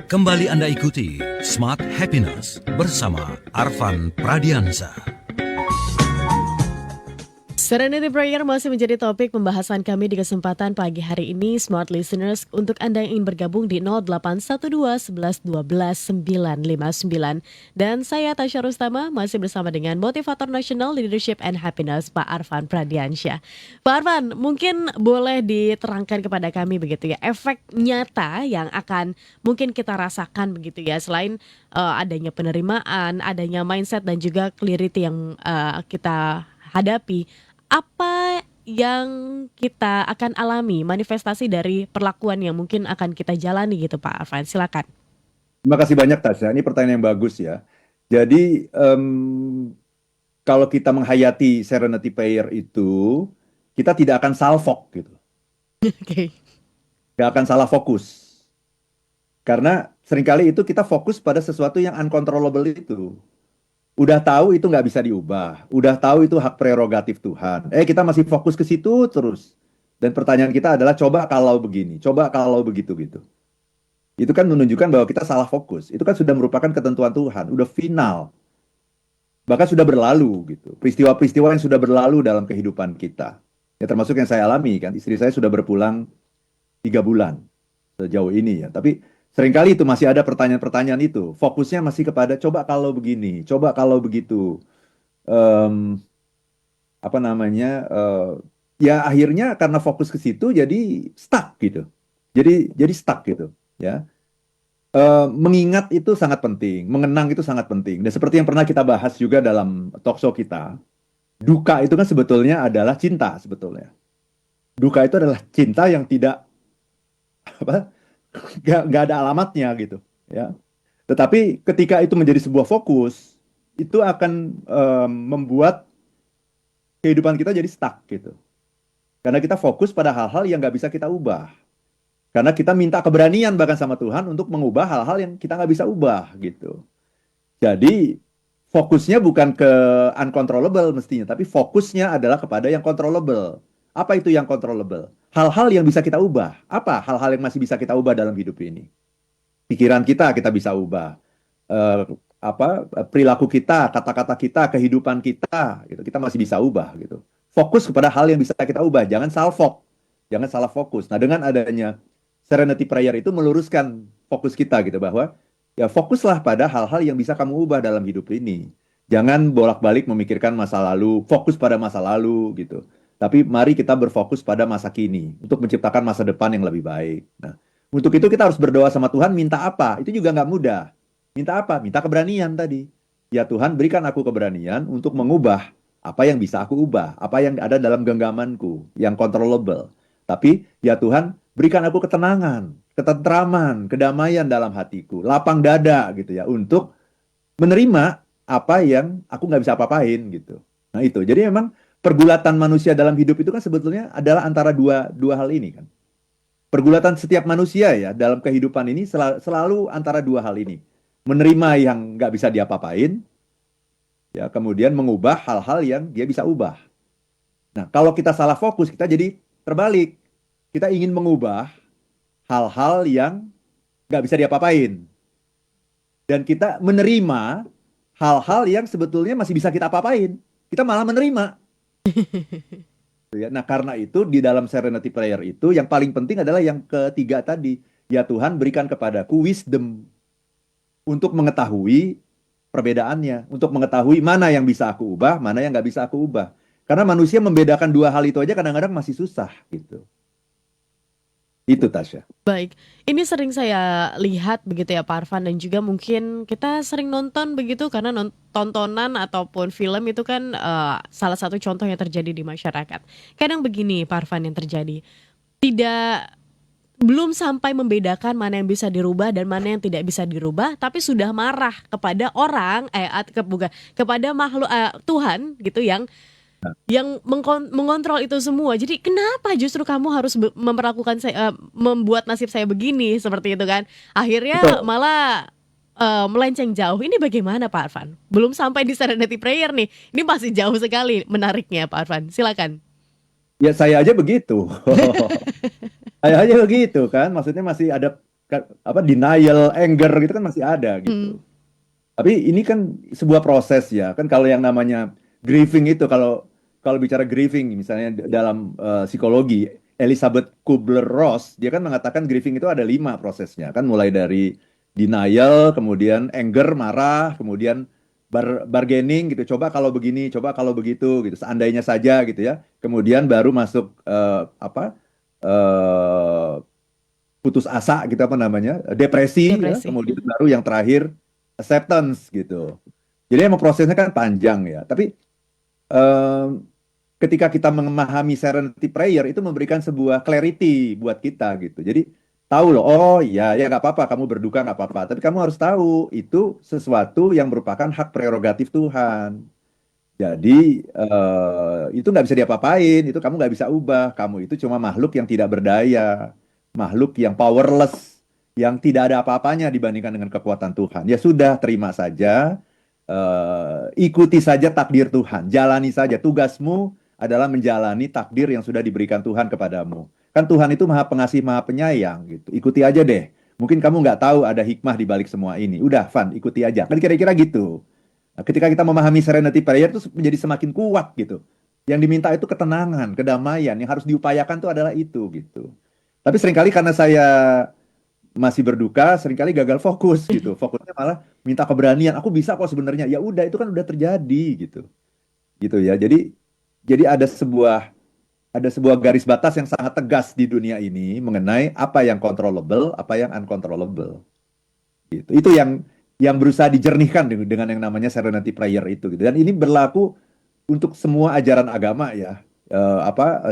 Kembali Anda ikuti Smart Happiness bersama Arvan Pradiansa. Serenity Prayer masih menjadi topik pembahasan kami di kesempatan pagi hari ini. Smart Listeners, untuk Anda yang ingin bergabung di 0812 11 12 959. Dan saya Tasya Rustama masih bersama dengan Motivator Nasional Leadership and Happiness Pak Arvan Pradiansyah. Pak Arvan, mungkin boleh diterangkan kepada kami begitu ya, efek nyata yang akan mungkin kita rasakan begitu ya, selain adanya penerimaan, adanya mindset dan juga clarity yang kita hadapi. Apa yang kita akan alami, manifestasi dari perlakuan yang mungkin akan kita jalani gitu Pak Arvan, silakan. Terima kasih banyak Tasya, ini pertanyaan yang bagus ya. Jadi kalau kita menghayati Serenity Prayer itu, kita tidak akan salfok gitu, Oke. nggak akan salah fokus. Karena seringkali itu kita fokus pada sesuatu yang uncontrollable itu. Udah tahu itu nggak bisa diubah, udah tahu itu hak prerogatif Tuhan. Kita masih fokus ke situ terus. Dan pertanyaan kita adalah coba kalau begini, coba kalau begitu gitu. Itu kan menunjukkan bahwa kita salah fokus. Itu kan sudah merupakan ketentuan Tuhan, udah final. Bahkan sudah berlalu gitu. Peristiwa-peristiwa yang sudah berlalu dalam kehidupan kita. Ya termasuk yang saya alami kan, istri saya sudah berpulang 3 bulan sejauh ini ya. Tapi seringkali itu masih ada pertanyaan-pertanyaan itu. Fokusnya masih kepada coba kalau begini, coba kalau begitu. Ya akhirnya karena fokus ke situ jadi stuck gitu. Jadi stuck gitu ya. Mengingat itu sangat penting, mengenang itu sangat penting. Dan seperti yang pernah kita bahas juga dalam talkshow kita, duka itu kan sebetulnya adalah cinta sebetulnya. Duka itu adalah cinta yang tidak nggak ada alamatnya gitu ya. Tetapi ketika itu menjadi sebuah fokus, itu akan membuat kehidupan kita jadi stuck gitu. Karena kita fokus pada hal-hal yang nggak bisa kita ubah. Karena kita minta keberanian bahkan sama Tuhan untuk mengubah hal-hal yang kita nggak bisa ubah gitu. Jadi fokusnya bukan ke uncontrollable mestinya, tapi fokusnya adalah kepada yang controllable. Apa itu yang controllable? Hal-hal yang bisa kita ubah. Apa hal-hal yang masih bisa kita ubah dalam hidup ini? Pikiran kita bisa ubah. Perilaku kita, kata-kata kita, kehidupan kita, gitu. Kita masih bisa ubah gitu. Fokus kepada hal yang bisa kita ubah. Jangan salfok. Jangan salah fokus. Nah, dengan adanya Serenity Prayer itu meluruskan fokus kita gitu, bahwa ya fokuslah pada hal-hal yang bisa kamu ubah dalam hidup ini. Jangan bolak-balik memikirkan masa lalu, fokus pada masa lalu gitu. Tapi mari kita berfokus pada masa kini untuk menciptakan masa depan yang lebih baik. Nah, untuk itu kita harus berdoa sama Tuhan, minta apa? Itu juga nggak mudah. Minta apa? Minta keberanian tadi. Ya Tuhan, berikan aku keberanian untuk mengubah apa yang bisa aku ubah, apa yang ada dalam genggamanku, yang controllable. Tapi ya Tuhan, berikan aku ketenangan, ketentraman, kedamaian dalam hatiku, lapang dada gitu ya, untuk menerima apa yang aku nggak bisa apa-apain gitu. Nah itu, jadi memang pergulatan manusia dalam hidup itu kan sebetulnya adalah antara dua hal ini kan. Pergulatan setiap manusia ya dalam kehidupan ini selalu antara dua hal ini. Menerima yang nggak bisa diapa-apain, ya kemudian mengubah hal-hal yang dia bisa ubah. Nah kalau kita salah fokus, kita jadi terbalik. Kita ingin mengubah hal-hal yang nggak bisa diapa-apain. Dan kita menerima hal-hal yang sebetulnya masih bisa kita apa-apain. Kita malah menerima. Nah karena itu di dalam Serenity Prayer itu yang paling penting adalah yang ketiga tadi. Ya Tuhan, berikan kepadaku wisdom untuk mengetahui perbedaannya. Untuk mengetahui mana yang bisa aku ubah, mana yang nggak bisa aku ubah. Karena manusia membedakan dua hal itu aja kadang-kadang masih susah gitu. Itu Tasya. Baik, ini sering saya lihat begitu ya Pak Arvan, dan juga mungkin kita sering nonton begitu karena tontonan ataupun film itu kan salah satu contoh yang terjadi di masyarakat. Kadang begini Pak Arvan yang terjadi, belum sampai membedakan mana yang bisa dirubah dan mana yang tidak bisa dirubah, tapi sudah marah kepada orang, kepada makhluk Tuhan gitu yang mengontrol itu semua. Jadi kenapa justru kamu harus memperlakukan saya, membuat nasib saya begini, seperti itu kan. Akhirnya Betul. malah melenceng jauh. Ini bagaimana Pak Arvan? Belum sampai di Serenity Prayer nih. Ini masih jauh sekali menariknya Pak Arvan. Silakan. Ya saya aja begitu. Saya aja begitu kan. Maksudnya masih ada denial, anger gitu kan masih ada Hmm. gitu. Tapi ini kan sebuah proses ya. Kan kalau yang namanya grieving itu, kalau kalau bicara grieving misalnya dalam psikologi, Elizabeth Kubler-Ross dia kan mengatakan grieving itu ada 5 prosesnya. Kan mulai dari denial, kemudian anger, marah, kemudian bargaining gitu. Coba kalau begini, coba kalau begitu gitu. Seandainya saja gitu ya. Kemudian baru masuk eh, putus asa gitu apa namanya, depresi ya, Depresi. kemudian baru yang terakhir acceptance gitu. Jadi emang prosesnya kan panjang ya. Tapi em, ketika kita memahami serenity prayer itu memberikan sebuah clarity buat kita gitu. Jadi tahu loh, oh iya ya nggak apa-apa kamu berduka nggak apa-apa. Tapi kamu harus tahu itu sesuatu yang merupakan hak prerogatif Tuhan. Jadi itu nggak bisa diapa-apain, itu kamu nggak bisa ubah. Kamu itu cuma makhluk yang tidak berdaya, makhluk yang powerless, yang tidak ada apa-apanya dibandingkan dengan kekuatan Tuhan. Ya sudah, terima saja, ikuti saja takdir Tuhan, jalani saja. Tugasmu adalah menjalani takdir yang sudah diberikan Tuhan kepadamu. Kan Tuhan itu maha pengasih, maha penyayang gitu. Ikuti aja deh. Mungkin kamu nggak tahu ada hikmah di balik semua ini. Udah, Van, ikuti aja. Kan kira-kira gitu. Nah, ketika kita memahami serenity prayer itu menjadi semakin kuat gitu. Yang diminta itu ketenangan, kedamaian. Yang harus diupayakan itu adalah itu gitu. Tapi seringkali karena saya masih berduka, seringkali gagal fokus gitu. Fokusnya malah minta keberanian. Aku bisa kok sebenarnya. Ya udah, itu kan udah terjadi gitu. Gitu ya. Jadi ada sebuah garis batas yang sangat tegas di dunia ini mengenai apa yang controllable, apa yang uncontrollable. Gitu. Itu yang berusaha dijernihkan dengan yang namanya serenity prayer itu gitu. Dan ini berlaku untuk semua ajaran agama ya.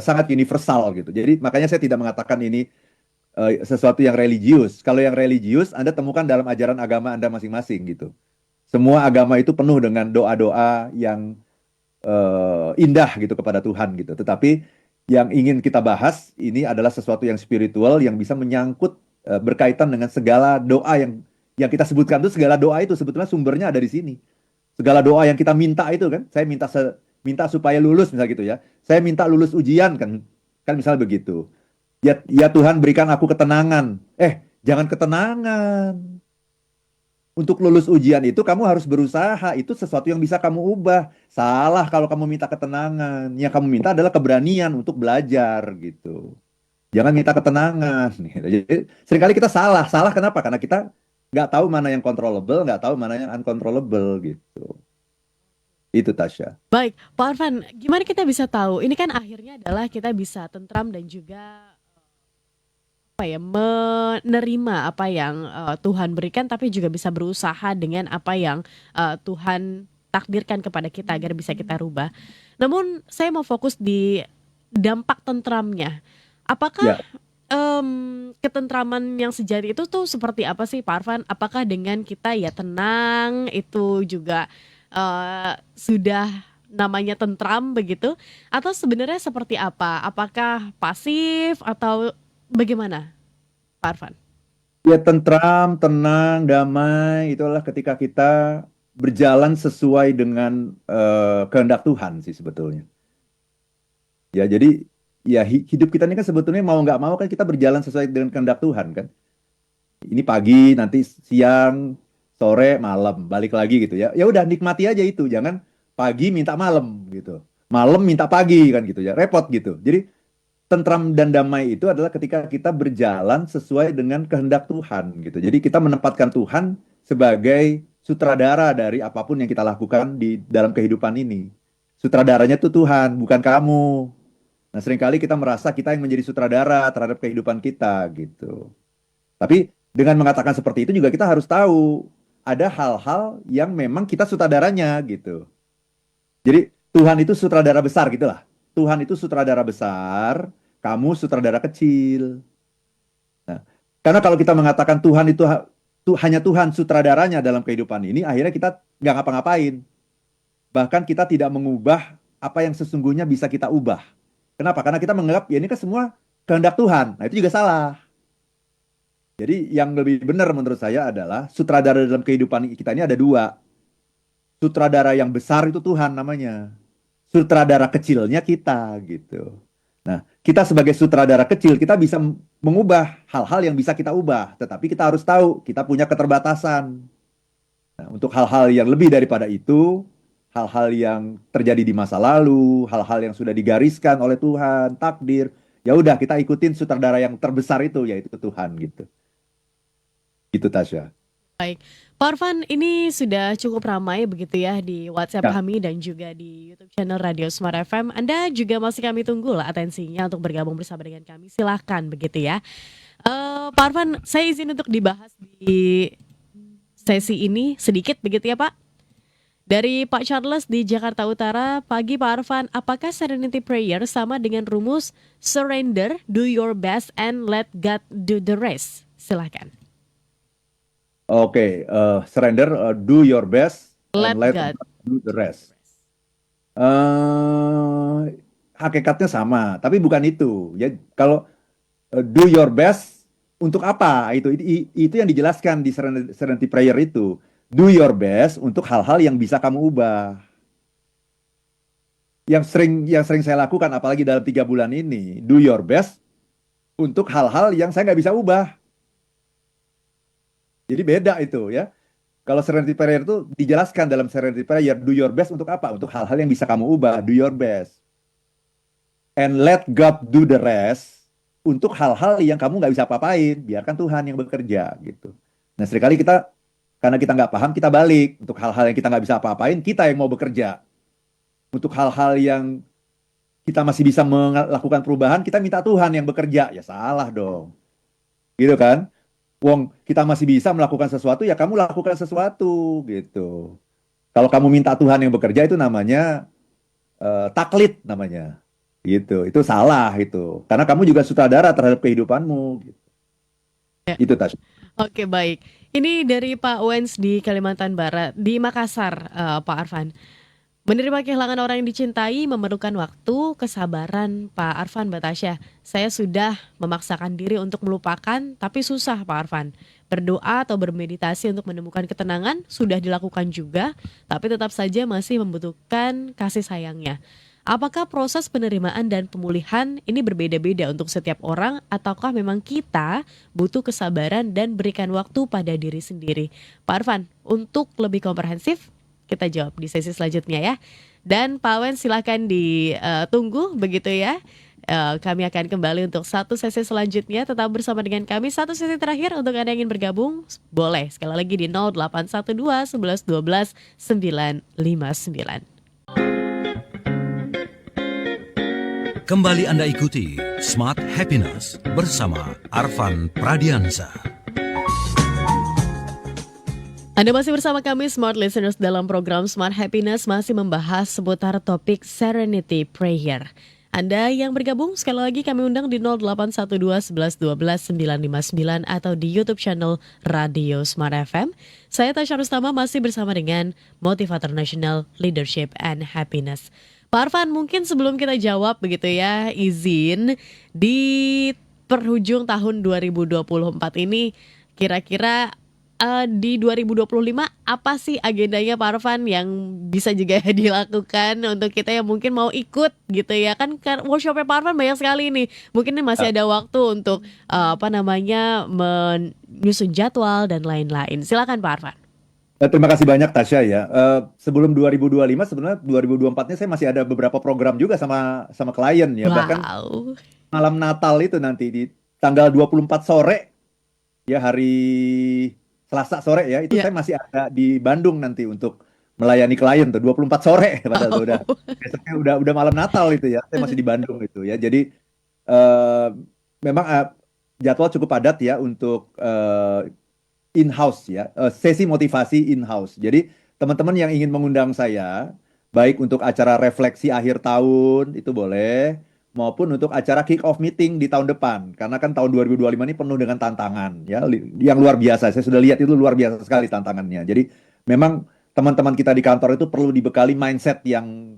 Sangat universal gitu. Jadi makanya saya tidak mengatakan ini sesuatu yang religius. Kalau yang religius Anda temukan dalam ajaran agama Anda masing-masing gitu. Semua agama itu penuh dengan doa-doa yang indah gitu kepada Tuhan gitu. Tetapi yang ingin kita bahas ini adalah sesuatu yang spiritual yang bisa menyangkut berkaitan dengan segala doa yang kita sebutkan itu, segala doa itu sebetulnya sumbernya ada di sini. Segala doa yang kita minta itu kan, saya minta supaya lulus misal gitu ya. Saya minta lulus ujian kan misal begitu. Ya Tuhan berikan aku ketenangan. Jangan ketenangan. Untuk lulus ujian itu kamu harus berusaha. Itu sesuatu yang bisa kamu ubah. Salah kalau kamu minta ketenangan. Yang kamu minta adalah keberanian untuk belajar gitu. Jangan minta ketenangan. Jadi seringkali kita salah. Salah kenapa? Karena kita nggak tahu mana yang controllable, nggak tahu mana yang uncontrollable gitu. Itu Tasya. Baik, Pak Arfan, gimana kita bisa tahu? Ini kan akhirnya adalah kita bisa tentram dan juga apa ya, menerima apa yang Tuhan berikan, tapi juga bisa berusaha dengan apa yang Tuhan takdirkan kepada kita agar bisa kita rubah. Namun saya mau fokus di dampak tentramnya. Apakah Ya, ketentraman yang sejati itu tuh seperti apa sih, Pak Arfan? Apakah dengan kita ya tenang itu juga sudah namanya tentram begitu? Atau sebenarnya seperti apa? Apakah pasif atau bagaimana, Pak Arfan? ya tentram, tenang, damai, itulah ketika kita berjalan sesuai dengan kehendak Tuhan sih sebetulnya. Ya, jadi ya hidup kita ini kan sebetulnya mau nggak mau kan kita berjalan sesuai dengan kehendak Tuhan kan. Ini pagi, nanti siang, sore, malam, balik lagi gitu ya. Ya udah nikmati aja itu, jangan pagi minta malam gitu. Malam minta pagi kan gitu ya. Repot gitu. Jadi tentram dan damai itu adalah ketika kita berjalan sesuai dengan kehendak Tuhan gitu. Jadi kita menempatkan Tuhan sebagai sutradara dari apapun yang kita lakukan di dalam kehidupan ini. Sutradaranya itu Tuhan, bukan kamu. Nah, seringkali kita merasa kita yang menjadi sutradara terhadap kehidupan kita gitu. Tapi dengan mengatakan seperti itu juga kita harus tahu ada hal-hal yang memang kita sutradaranya gitu. Jadi Tuhan itu sutradara besar gitulah. Tuhan itu sutradara besar, kamu sutradara kecil. Nah, karena kalau kita mengatakan Tuhan itu hanya Tuhan sutradaranya dalam kehidupan ini, akhirnya kita nggak ngapa-ngapain. Bahkan kita tidak mengubah apa yang sesungguhnya bisa kita ubah. Kenapa? Karena kita menganggap ya ini kan semua kehendak Tuhan. Nah, itu juga salah. Jadi yang lebih benar menurut saya adalah sutradara dalam kehidupan kita ini ada dua. Sutradara yang besar itu Tuhan namanya. Sutradara kecilnya kita gitu. Nah, kita sebagai sutradara kecil, kita bisa mengubah hal-hal yang bisa kita ubah, tetapi kita harus tahu kita punya keterbatasan. Nah, untuk hal-hal yang lebih daripada itu, hal-hal yang terjadi di masa lalu, hal-hal yang sudah digariskan oleh Tuhan, takdir, ya udah kita ikutin sutradara yang terbesar itu, yaitu Tuhan gitu. Gitu Tasya. Baik, Pak Arfan, ini sudah cukup ramai begitu ya di WhatsApp Ya. kami dan juga di YouTube channel Radio Smart FM. Anda juga masih kami tunggu lah atensinya untuk bergabung bersama dengan kami. Silahkan begitu ya. Pak Arfan, saya izin untuk dibahas di sesi ini sedikit begitu ya Pak. Dari Pak Charles di Jakarta Utara, pagi Pak Arfan, apakah Serenity Prayer sama dengan rumus surrender, do your best, and let God do the rest? Silahkan. Oke, surrender, do your best, Let and let God. God do the rest. Hakikatnya sama, tapi bukan itu. Ya, kalau do your best untuk apa? Itu yang dijelaskan di Serenity Prayer itu. Do your best untuk hal-hal yang bisa kamu ubah. Yang sering saya lakukan, apalagi dalam 3 bulan ini, do your best untuk hal-hal yang saya nggak bisa ubah. Jadi beda itu ya. Kalau Serenity Prayer itu dijelaskan dalam Serenity Prayer, do your best untuk apa? Untuk hal-hal yang bisa kamu ubah, do your best. And let God do the rest untuk hal-hal yang kamu nggak bisa apa-apain, biarkan Tuhan yang bekerja gitu. Nah seringkali kita, karena kita nggak paham, kita balik. Untuk hal-hal yang kita nggak bisa apa-apain, kita yang mau bekerja. Untuk hal-hal yang kita masih bisa melakukan perubahan, kita minta Tuhan yang bekerja. Ya salah dong. Gitu kan? Wong, kita masih bisa melakukan sesuatu, ya kamu lakukan sesuatu gitu. Kalau kamu minta Tuhan yang bekerja, itu namanya taklid namanya. Gitu. Itu salah itu. Karena kamu juga sutradara terhadap kehidupanmu. Gitu. Ya. Itu Tasya. Oke, baik. Ini dari Pak Wens di Kalimantan Barat, di Makassar, Pak Arfan. Menerima kehilangan orang yang dicintai memerlukan waktu, kesabaran, Pak Arfan, Mbak Tasya. Saya sudah memaksakan diri untuk melupakan, tapi susah Pak Arfan. Berdoa atau bermeditasi untuk menemukan ketenangan sudah dilakukan juga, tapi tetap saja masih membutuhkan kasih sayangnya. Apakah proses penerimaan dan pemulihan ini berbeda-beda untuk setiap orang, ataukah memang kita butuh kesabaran dan berikan waktu pada diri sendiri? Pak Arfan, untuk lebih komprehensif, kita jawab di sesi selanjutnya ya. Dan Pak Wen silakan ditunggu begitu ya. Kami akan kembali untuk satu sesi selanjutnya. Tetap bersama dengan kami. Satu sesi terakhir untuk Anda yang ingin bergabung, boleh sekali lagi di 0812 11 12 959. Kembali Anda ikuti Smart Happiness bersama Arfan Pradiansa. Anda masih bersama kami Smart Listeners dalam program Smart Happiness, masih membahas seputar topik Serenity Prayer. Anda yang bergabung sekali lagi kami undang di 0812 11 12 959 atau di YouTube channel Radio Smart FM. Saya Tasya Rustama masih bersama dengan Motivator National Leadership and Happiness. Pak Arfan, mungkin sebelum kita jawab begitu ya, izin di penghujung tahun 2024 ini kira-kira di 2025 apa sih agendanya Pak Arfan yang bisa juga dilakukan untuk kita yang mungkin mau ikut gitu ya, kan workshopnya Pak Arfan banyak sekali nih, mungkin ini masih ada waktu untuk menyusun jadwal dan lain-lain. Silakan Pak Arfan. Terima kasih banyak Tasya ya. Sebelum 2025 sebenarnya 2024-nya saya masih ada beberapa program juga sama klien ya. Wow. Bahkan malam Natal itu nanti di tanggal 24 sore ya, hari Selasa sore ya, itu saya masih ada di Bandung nanti untuk melayani klien tuh 24 sore padahal udah besoknya udah malam Natal itu ya. Saya masih di Bandung itu ya. Jadi memang jadwal cukup padat ya untuk in-house ya, sesi motivasi in-house. Jadi teman-teman yang ingin mengundang saya, baik untuk acara refleksi akhir tahun itu boleh, maupun untuk acara kick-off meeting di tahun depan. Karena kan tahun 2025 ini penuh dengan tantangan ya, yang luar biasa. Saya sudah lihat itu luar biasa sekali tantangannya. Jadi memang teman-teman kita di kantor itu perlu dibekali mindset yang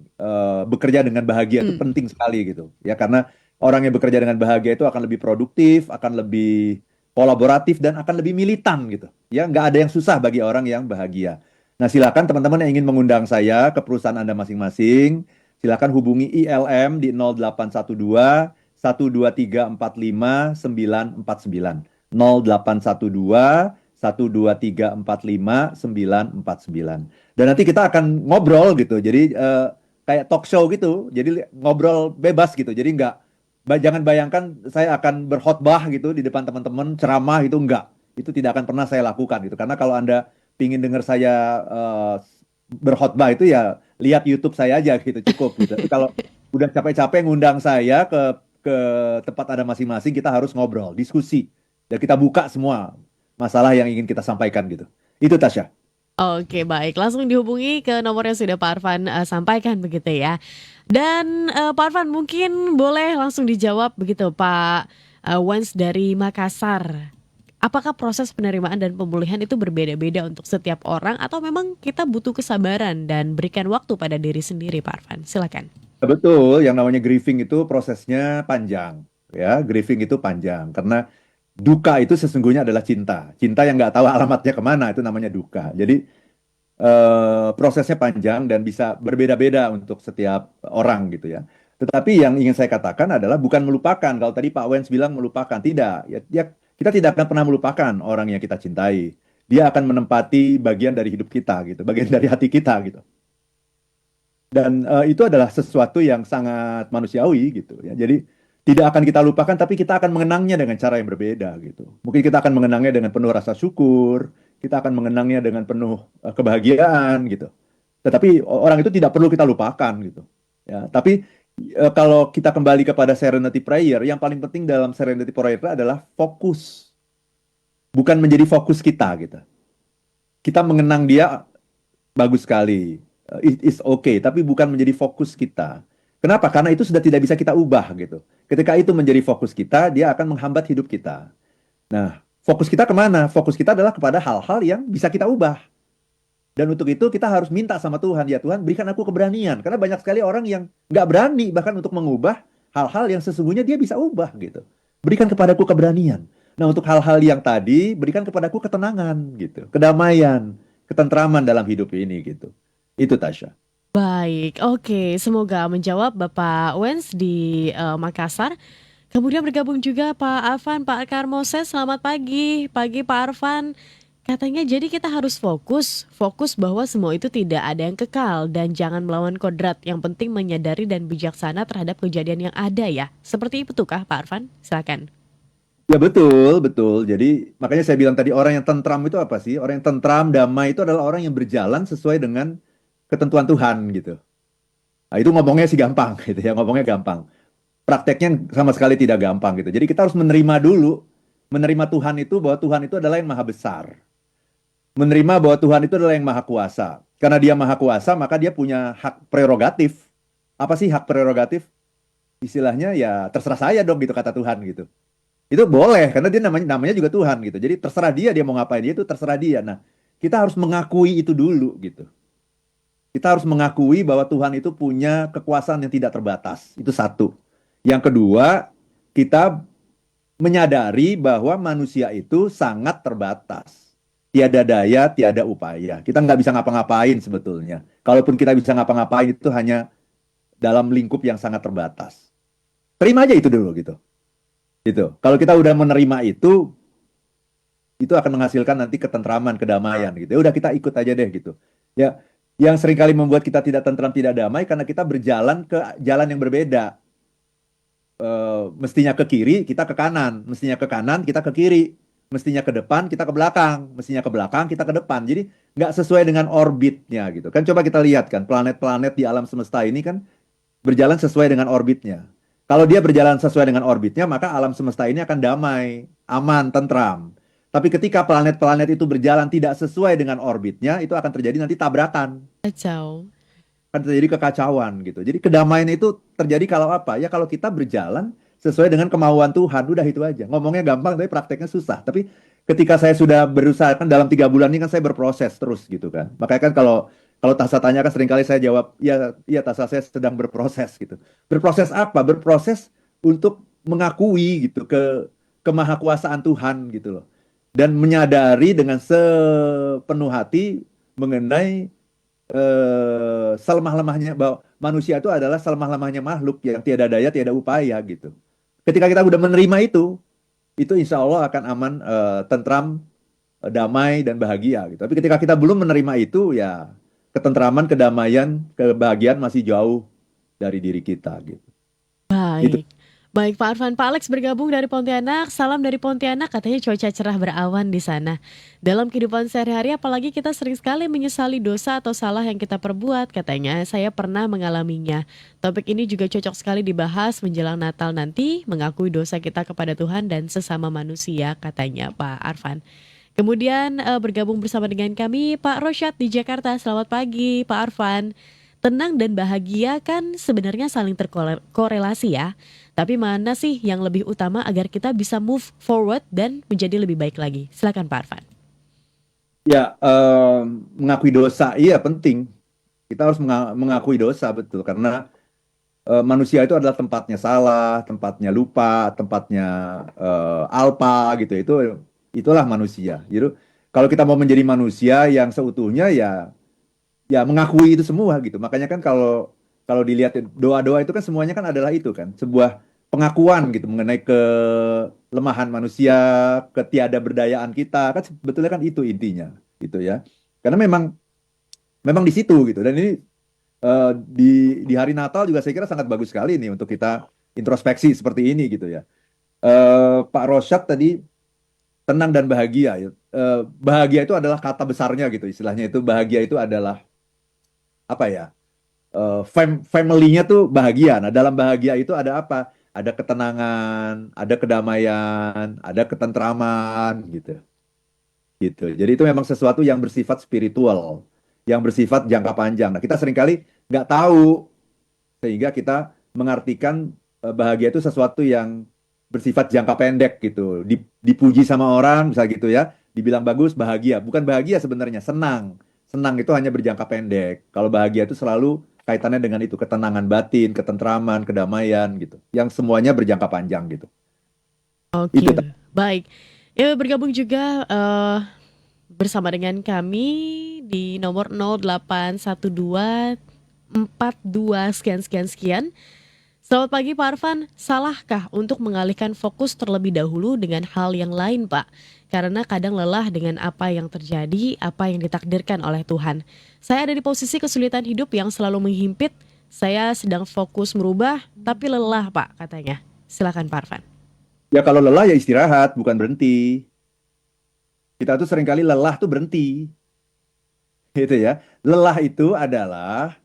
bekerja dengan bahagia itu penting sekali gitu. Ya, karena orang yang bekerja dengan bahagia itu akan lebih produktif, akan lebih kolaboratif, dan akan lebih militan gitu. Ya, nggak ada yang susah bagi orang yang bahagia. Nah, silakan teman-teman yang ingin mengundang saya ke perusahaan Anda masing-masing. silakan hubungi ILM di 0812 12345 949. 0812 12345 949. Dan nanti kita akan ngobrol gitu. Jadi kayak talk show gitu. Jadi ngobrol bebas gitu. Jadi jangan bayangkan saya akan berkhotbah gitu di depan teman-teman, ceramah itu enggak. Itu tidak akan pernah saya lakukan gitu. Karena kalau Anda pingin dengar saya berkhotbah itu ya lihat YouTube saya aja gitu, cukup gitu. Tapi kalau udah capek-capek ngundang saya ke tempat Anda masing-masing, kita harus ngobrol, diskusi. Dan kita buka semua masalah yang ingin kita sampaikan gitu. Itu Tasya. Oke, baik. Langsung dihubungi ke nomor yang sudah Pak Arfan sampaikan begitu ya. Dan Pak Arfan mungkin boleh langsung dijawab begitu Pak Wens dari Makassar. Apakah proses penerimaan dan pemulihan itu berbeda-beda untuk setiap orang atau memang kita butuh kesabaran dan berikan waktu pada diri sendiri Pak Arfan? Silakan. Betul, yang namanya grieving itu prosesnya panjang. Ya, grieving itu panjang. Karena duka itu sesungguhnya adalah cinta. Cinta yang nggak tahu alamatnya kemana, itu namanya duka. Jadi prosesnya panjang dan bisa berbeda-beda untuk setiap orang gitu ya. Tetapi yang ingin saya katakan adalah bukan melupakan. Kalau tadi Pak Wens bilang melupakan, tidak. Ya, kita tidak akan pernah melupakan orang yang kita cintai. Dia akan menempati bagian dari hidup kita gitu, bagian dari hati kita gitu. Dan itu adalah sesuatu yang sangat manusiawi gitu ya. Jadi tidak akan kita lupakan, tapi kita akan mengenangnya dengan cara yang berbeda gitu. Mungkin kita akan mengenangnya dengan penuh rasa syukur, kita akan mengenangnya dengan penuh kebahagiaan gitu. Tetapi orang itu tidak perlu kita lupakan gitu. Ya, tapi kalau kita kembali kepada serenity prayer, yang paling penting dalam serenity prayer adalah fokus, bukan menjadi fokus kita gitu. Kita mengenang dia bagus sekali, it is okay, tapi bukan menjadi fokus kita. Kenapa? Karena itu sudah tidak bisa kita ubah gitu. Ketika itu menjadi fokus kita, dia akan menghambat hidup kita. Nah, fokus kita kemana? Fokus kita adalah kepada hal-hal yang bisa kita ubah. Dan untuk itu kita harus minta sama Tuhan, ya Tuhan berikan aku keberanian. Karena banyak sekali orang yang nggak berani bahkan untuk mengubah hal-hal yang sesungguhnya dia bisa ubah gitu. Berikan kepadaku keberanian. Nah untuk hal-hal yang tadi, berikan kepadaku ketenangan gitu. Kedamaian, ketentraman dalam hidup ini gitu. Itu Tasya. Baik, oke. Semoga menjawab Bapak Wens di Makassar. Kemudian bergabung juga Pak Arfan, Pak Karmoses. Selamat pagi, pagi Pak Arfan. Katanya jadi kita harus fokus bahwa semua itu tidak ada yang kekal dan jangan melawan kodrat. Yang penting menyadari dan bijaksana terhadap kejadian yang ada ya. Seperti itu kah Pak Arfan? Silakan. Ya betul, betul. Jadi makanya saya bilang tadi orang yang tentram itu apa sih? Orang yang tentram, damai itu adalah orang yang berjalan sesuai dengan ketentuan Tuhan gitu. Nah, itu ngomongnya sih gampang gitu ya, ngomongnya gampang. Prakteknya sama sekali tidak gampang gitu. Jadi kita harus menerima dulu, menerima Tuhan itu bahwa Tuhan itu adalah yang maha besar. Menerima bahwa Tuhan itu adalah yang maha kuasa. Karena dia maha kuasa, maka dia punya hak prerogatif. Apa sih hak prerogatif? Istilahnya ya terserah saya dong gitu kata Tuhan gitu. Itu boleh karena dia namanya juga Tuhan gitu. Jadi terserah dia mau ngapain, dia itu terserah dia. Nah, kita harus mengakui itu dulu gitu. Kita harus mengakui bahwa Tuhan itu punya kekuasaan yang tidak terbatas. Itu satu. Yang kedua, kita menyadari bahwa manusia itu sangat terbatas. Tiada daya, tiada upaya. Kita nggak bisa ngapa-ngapain sebetulnya. Kalaupun kita bisa ngapa-ngapain itu hanya dalam lingkup yang sangat terbatas. Terima aja itu dulu gitu. Gitu. Kalau kita udah menerima itu akan menghasilkan nanti ketentraman, kedamaian gitu. Ya udah kita ikut aja deh gitu. Ya, yang seringkali membuat kita tidak tentram, tidak damai karena kita berjalan ke jalan yang berbeda. Mestinya ke kiri, kita ke kanan. Mestinya ke kanan, kita ke kiri. Mestinya ke depan, kita ke belakang. Mestinya ke belakang, kita ke depan. Jadi nggak sesuai dengan orbitnya gitu. Kan coba kita lihat kan, planet-planet di alam semesta ini kan berjalan sesuai dengan orbitnya. Kalau dia berjalan sesuai dengan orbitnya, maka alam semesta ini akan damai, aman, tentram. Tapi ketika planet-planet itu berjalan tidak sesuai dengan orbitnya, itu akan terjadi nanti tabrakan. Kacau. Akan terjadi kekacauan gitu. Jadi kedamaian itu terjadi kalau apa? Ya kalau kita berjalan sesuai dengan kemauan Tuhan, udah itu aja. Ngomongnya gampang, tapi prakteknya susah. Tapi ketika saya sudah berusaha, kan dalam 3 bulan ini kan saya berproses terus gitu kan. Makanya kan kalau Tasa tanya kan seringkali saya jawab, ya Tasa saya sedang berproses gitu. Berproses apa? Berproses untuk mengakui gitu ke kemahakuasaan Tuhan gitu loh. Dan menyadari dengan sepenuh hati mengenai selemah-lemahnya, bahwa manusia itu adalah selemah-lemahnya makhluk yang tiada daya, tiada upaya gitu. Ketika kita udah menerima itu insya Allah akan aman, tentram, damai dan bahagia gitu. Tapi ketika kita belum menerima itu, ya ketentraman, kedamaian, kebahagiaan masih jauh dari diri kita gitu. Itu. Baik. Baik Pak Arfan, Pak Alex bergabung dari Pontianak. Salam dari Pontianak, katanya cuaca cerah berawan di sana. Dalam kehidupan sehari-hari apalagi kita sering sekali menyesali dosa atau salah yang kita perbuat. Katanya saya pernah mengalaminya. Topik ini juga cocok sekali dibahas menjelang Natal nanti, mengakui dosa kita kepada Tuhan dan sesama manusia, katanya Pak Arfan. Kemudian bergabung bersama dengan kami Pak Rosyad di Jakarta. Selamat pagi Pak Arfan. Tenang dan bahagia kan sebenarnya saling terkorelasi ya. Tapi mana sih yang lebih utama agar kita bisa move forward dan menjadi lebih baik lagi? Silakan Pak Arfan. Ya, mengakui dosa, iya penting. Kita harus mengakui dosa, betul. Karena manusia itu adalah tempatnya salah, tempatnya lupa, tempatnya alpa gitu. Itulah manusia. Gitu. Kalau kita mau menjadi manusia yang seutuhnya, ya mengakui itu semua gitu. Makanya kan kalau kalau dilihat doa-doa itu kan semuanya kan adalah itu kan, sebuah pengakuan gitu mengenai kelemahan manusia, ketiada berdayaan kita kan, sebetulnya kan itu intinya gitu ya. Karena memang memang di situ gitu. Dan ini di hari Natal juga saya kira sangat bagus sekali nih untuk kita introspeksi seperti ini gitu ya. Pak Rosyad tadi tenang dan bahagia ya. Bahagia itu adalah kata besarnya gitu, istilahnya itu bahagia itu adalah apa ya? Family-nya tuh bahagia. Nah, dalam bahagia itu ada apa? Ada ketenangan, ada kedamaian, ada ketentraman gitu. Gitu. Jadi itu memang sesuatu yang bersifat spiritual, yang bersifat jangka panjang. Nah, kita seringkali nggak tahu sehingga kita mengartikan bahagia itu sesuatu yang bersifat jangka pendek gitu. Dipuji sama orang, bisa gitu ya, dibilang bagus, bahagia. Bukan bahagia sebenarnya, senang. Senang itu hanya berjangka pendek. Kalau bahagia itu selalu kaitannya dengan itu, ketenangan batin, ketentraman, kedamaian gitu. Yang semuanya berjangka panjang gitu. Itu. Oke, baik. Ya, bergabung juga bersama dengan kami di nomor 081242 sekian sekian sekian. Selamat pagi Pak Arfan, salahkah untuk mengalihkan fokus terlebih dahulu dengan hal yang lain Pak? Karena kadang lelah dengan apa yang terjadi, apa yang ditakdirkan oleh Tuhan. Saya ada di posisi kesulitan hidup yang selalu menghimpit. Saya sedang fokus merubah, tapi lelah Pak katanya. Silakan Pak Arfan. Ya kalau lelah ya istirahat, bukan berhenti. Kita tuh seringkali lelah tuh berhenti. Gitu ya. Lelah itu adalah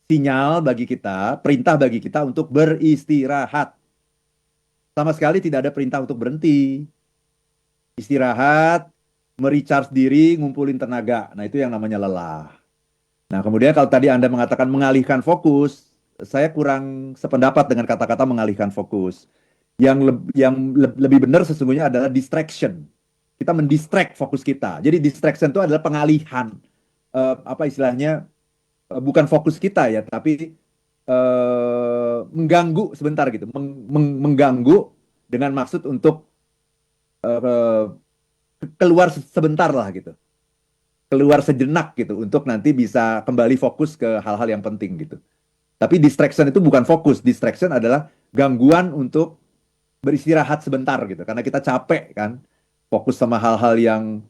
sinyal bagi kita, perintah bagi kita untuk beristirahat. Sama sekali tidak ada perintah untuk berhenti. Istirahat, merecharge diri, ngumpulin tenaga. Nah, itu yang namanya lelah. Nah, kemudian kalau tadi Anda mengatakan mengalihkan fokus, saya kurang sependapat dengan kata-kata mengalihkan fokus. Lebih benar sesungguhnya adalah distraction. Kita mendistract fokus kita. Jadi distraction itu adalah pengalihan. Apa istilahnya? Bukan fokus kita ya, tapi mengganggu sebentar gitu, mengganggu dengan maksud untuk eh, keluar sebentar lah gitu, keluar sejenak gitu, untuk nanti bisa kembali fokus ke hal-hal yang penting gitu. Tapi distraction itu bukan fokus, distraction adalah gangguan untuk beristirahat sebentar gitu, karena kita capek kan, fokus sama hal-hal yang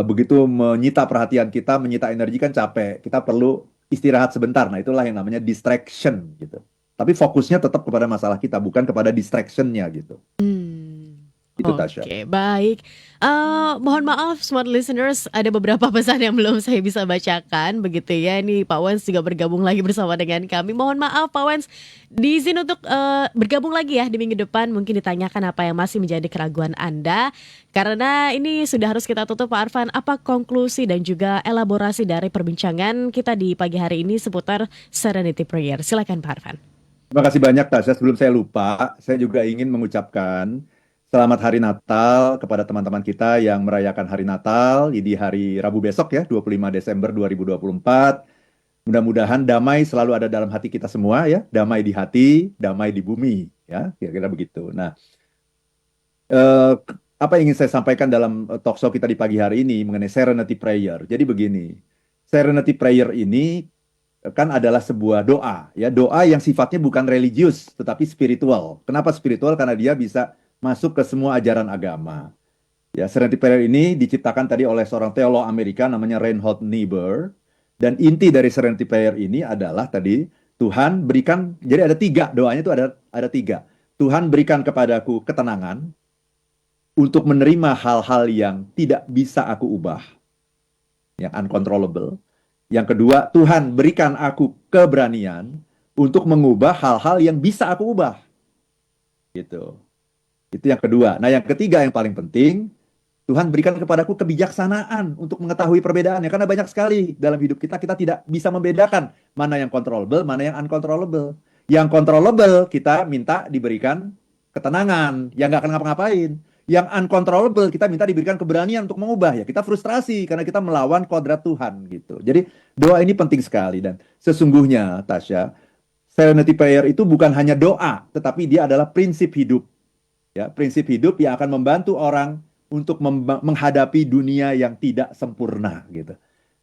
begitu menyita perhatian kita, menyita energi kan capek. Kita perlu istirahat sebentar. Nah, itulah yang namanya distraction gitu. Tapi fokusnya tetap kepada masalah kita, bukan kepada distraction-nya gitu. Itu Tasya. Oke, baik. Mohon maaf smart listeners, ada beberapa pesan yang belum saya bisa bacakan begitu ya. Ini Pak Wens juga bergabung lagi bersama dengan kami. Mohon maaf Pak Wens, diizin untuk bergabung lagi ya di minggu depan. Mungkin ditanyakan apa yang masih menjadi keraguan Anda. Karena ini sudah harus kita tutup Pak Arfan. Apa konklusi dan juga elaborasi dari perbincangan kita di pagi hari ini seputar Serenity Prayer? Silakan Pak Arfan. Terima kasih banyak Tasya. Sebelum saya lupa, saya juga ingin mengucapkan selamat Hari Natal kepada teman-teman kita yang merayakan Hari Natal di hari Rabu besok ya, 25 Desember 2024. Mudah-mudahan damai selalu ada dalam hati kita semua ya, damai di hati, damai di bumi ya, kira-kira begitu. Nah, apa yang ingin saya sampaikan dalam talk show kita di pagi hari ini mengenai Serenity Prayer. Jadi begini, Serenity prayer ini kan adalah sebuah doa, ya, doa yang sifatnya bukan religius tetapi spiritual. Kenapa spiritual? Karena dia bisa masuk ke semua ajaran agama. Ya, Serenity prayer ini diciptakan tadi oleh seorang teolog Amerika namanya Reinhold Niebuhr, dan inti dari Serenity prayer ini adalah tadi Tuhan berikan, jadi ada tiga, doanya itu ada tiga. Tuhan berikan kepadaku ketenangan untuk menerima hal-hal yang tidak bisa aku ubah, yang uncontrollable. Yang kedua, Tuhan berikan aku keberanian untuk mengubah hal-hal yang bisa aku ubah. Gitu. Itu yang kedua. Nah, yang ketiga yang paling penting, Tuhan berikan kepadaku kebijaksanaan untuk mengetahui perbedaannya. Karena banyak sekali dalam hidup kita, kita tidak bisa membedakan mana yang controllable, mana yang uncontrollable. Yang controllable, kita minta diberikan ketenangan, yang nggak akan ngapa-ngapain. Yang uncontrollable, kita minta diberikan keberanian untuk mengubah. Ya, kita frustrasi karena kita melawan kodrat Tuhan. Gitu. Jadi, doa ini penting sekali. Dan sesungguhnya, Tasya, Serenity Prayer itu bukan hanya doa, tetapi dia adalah prinsip hidup. Ya, prinsip hidup yang akan membantu orang untuk menghadapi dunia yang tidak sempurna gitu.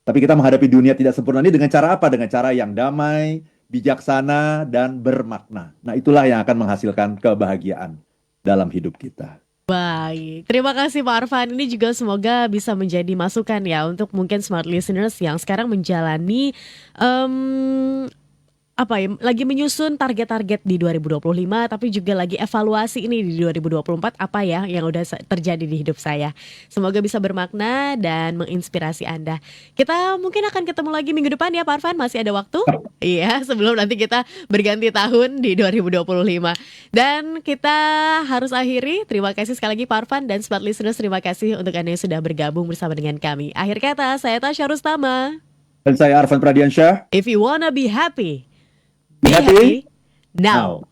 Tapi kita menghadapi dunia tidak sempurna ini dengan cara apa? Dengan cara yang damai, bijaksana, dan bermakna. Nah, itulah yang akan menghasilkan kebahagiaan dalam hidup kita. Baik, terima kasih Pak Arfan. Ini juga semoga bisa menjadi masukan ya untuk mungkin smart listeners yang sekarang menjalani lagi menyusun target-target di 2025, tapi juga lagi evaluasi ini di 2024 apa ya yang udah terjadi di hidup saya. Semoga bisa bermakna dan menginspirasi Anda. Kita mungkin akan ketemu lagi minggu depan ya Pak Arfan, masih ada waktu. Iya, sebelum nanti kita berganti tahun di 2025. Dan kita harus akhiri. Terima kasih sekali lagi Pak Arfan dan smart listeners, terima kasih untuk Anda yang sudah bergabung bersama dengan kami. Akhir kata, saya Tasya Rustama. Dan saya Arfan Pradiansyah. If you wanna be happy, Be happy now.